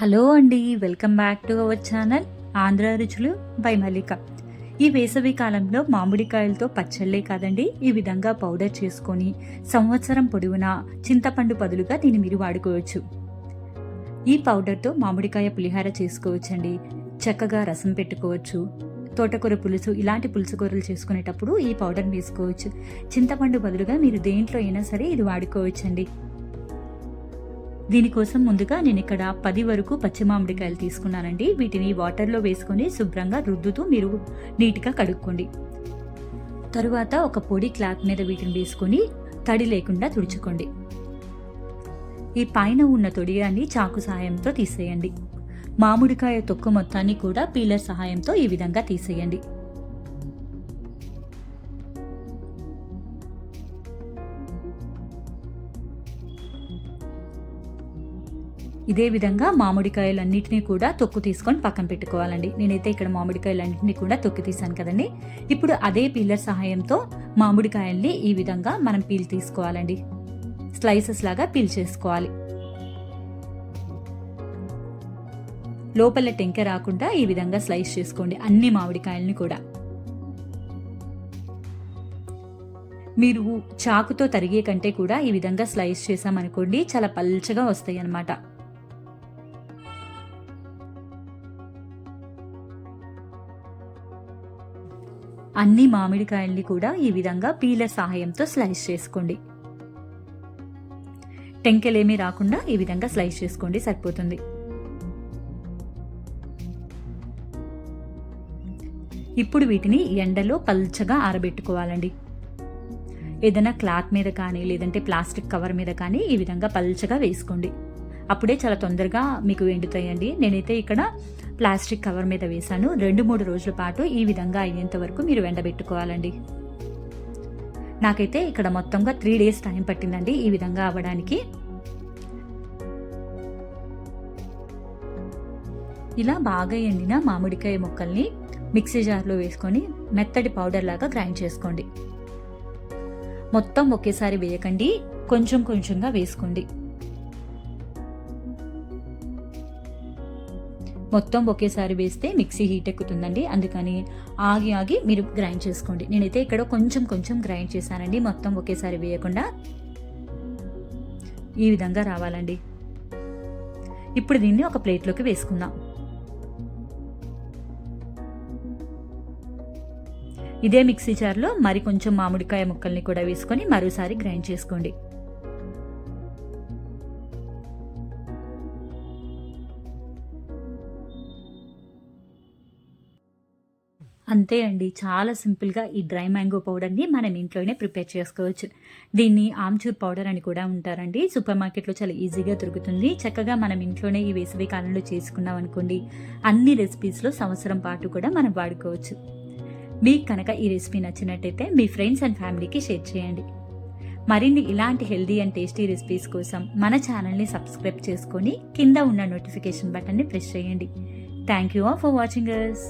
Hello అండి, welcome back to our channel Andhra రుచులు by మల్లిక. ఈ వేసవి కాలంలో మామిడికాయలతో పచ్చళ్ళే కాదండి, ఈ విధంగా పౌడర్ చేసుకొని సంవత్సరం పొడవునా చింతపండు బదులుగా దీన్ని మీరు వాడుకోవచ్చు. ఈ పౌడర్తో మామిడికాయ పులిహార చేసుకోవచ్చండి. చక్కగా రసం పెట్టుకోవచ్చు. తోటకూర పులుసు, ఇలాంటి పులుసు కూరలు చేసుకునేటప్పుడు ఈ పౌడర్ వేసుకోవచ్చు. చింతపండు బదులుగా మీరు దేంట్లో అయినా సరే ఇది వాడుకోవచ్చండి. దీనికోసం ముందుగా నేను ఇక్కడ 10 వరకు పచ్చి మామిడికాయలు తీసుకున్నానండి. వీటిని వాటర్లో వేసుకొని శుభ్రంగా రుద్దుతూ మీరు నీట్గా కడుక్కోండి. తరువాత ఒక పొడి క్లాత్ మీద వీటిని వేసుకొని తడి లేకుండా తుడుచుకోండి. ఈ పైన ఉన్న తొడియాన్ని చాకు సహాయంతో తీసేయండి. మామిడికాయ తొక్కు మొత్తాన్ని కూడా పీలర్ సహాయంతో ఈ విధంగా తీసేయండి. ఇదే విధంగా మామిడికాయలన్నింటినీ కూడా తొక్కు తీసుకొని పక్కన పెట్టుకోవాలండి. నేనైతే ఇక్కడ మామిడికాయలన్నింటినీ కూడా తొక్కు తీసాను కదండి. ఇప్పుడు అదే పీలర్ సహాయంతో మామిడికాయల్ని ఈ విధంగా మనం పీల్ తీసుకోవాలండి. స్లైసెస్ లాగా పీల్ చేసుకోవాలి. లోపల టెంక రాకుండా ఈ విధంగా స్లైస్ చేసుకోండి అన్ని మామిడికాయల్ని కూడా. మీరు చాకుతో తరిగే కంటే కూడా ఈ విధంగా స్లైస్ చేసామనుకోండి, చాలా పల్చగా వస్తాయి అన్నమాట. అన్ని మామిడికాయల్ని కూడా ఈ విధంగా పీలర్ సహాయంతో స్లైస్ చేసుకోండి. టెంకెలేమీ రాకుండా ఈ విధంగా స్లైస్ చేసుకోండి, సరిపోతుంది. ఇప్పుడు వీటిని ఎండలో పల్చగా ఆరబెట్టుకోవాలండి. ఏదైనా క్లాత్ మీద కానీ లేదంటే ప్లాస్టిక్ కవర్ మీద కానీ ఈ విధంగా పల్చగా వేసుకోండి. అప్పుడే చాలా తొందరగా మీకు ఎండుతాయండి. నేనైతే ఇక్కడ ప్లాస్టిక్ కవర్ మీద వేసాను. 2-3 రోజుల పాటు ఈ విధంగా అయ్యేంత వరకు మీరు ఎండబెట్టుకోవాలండి. నాకైతే ఇక్కడ మొత్తంగా 3 days టైం పట్టిందండి ఈ విధంగా అవ్వడానికి. ఇలా బాగా ఎండిన మామిడికాయ ముక్కల్ని మిక్సీ జార్లో వేసుకొని మెత్తటి పౌడర్ లాగా గ్రైండ్ చేసుకోండి. మొత్తం ఒకేసారి వేయకండి, కొంచెం కొంచెంగా వేసుకోండి. మొత్తం ఒకేసారి వేస్తే మిక్సీ హీట్ ఎక్కుతుందండి, అందుకని ఆగి ఆగి మీరు గ్రైండ్ చేసుకోండి. నేనైతే ఇక్కడ కొంచెం కొంచెం గ్రైండ్ చేశానండి, మొత్తం ఒకేసారి వేయకుండా. ఈ విధంగా రావాలండి. ఇప్పుడు దీన్ని ఒక ప్లేట్లోకి వేసుకుందాం. ఇదే మిక్సీ జార్లో మరి కొంచెం మామిడికాయ ముక్కల్ని కూడా వేసుకొని మరోసారి గ్రైండ్ చేసుకోండి. అంతే అండి, చాలా సింపుల్గా ఈ డ్రై మ్యాంగో పౌడర్ని మనం ఇంట్లోనే ప్రిపేర్ చేసుకోవచ్చు. దీన్ని ఆమ్చూర్ పౌడర్ అని కూడా ఉంటారండి. సూపర్ మార్కెట్లో చాలా ఈజీగా దొరుకుతుంది. చక్కగా మనం ఇంట్లోనే ఈ వేసవి కాలంలో చేసుకున్నాం అనుకోండి, అన్ని రెసిపీస్లో సంవత్సరం పాటు కూడా మనం వాడుకోవచ్చు. మీకు కనుక ఈ రెసిపీ నచ్చినట్టయితే మీ ఫ్రెండ్స్ అండ్ ఫ్యామిలీకి షేర్ చేయండి. మరిన్ని ఇలాంటి హెల్దీ అండ్ టేస్టీ రెసిపీస్ కోసం మన ఛానల్ని సబ్స్క్రైబ్ చేసుకొని కింద ఉన్న నోటిఫికేషన్ బటన్ని ప్రెస్ చేయండి. Thank you all for watching us.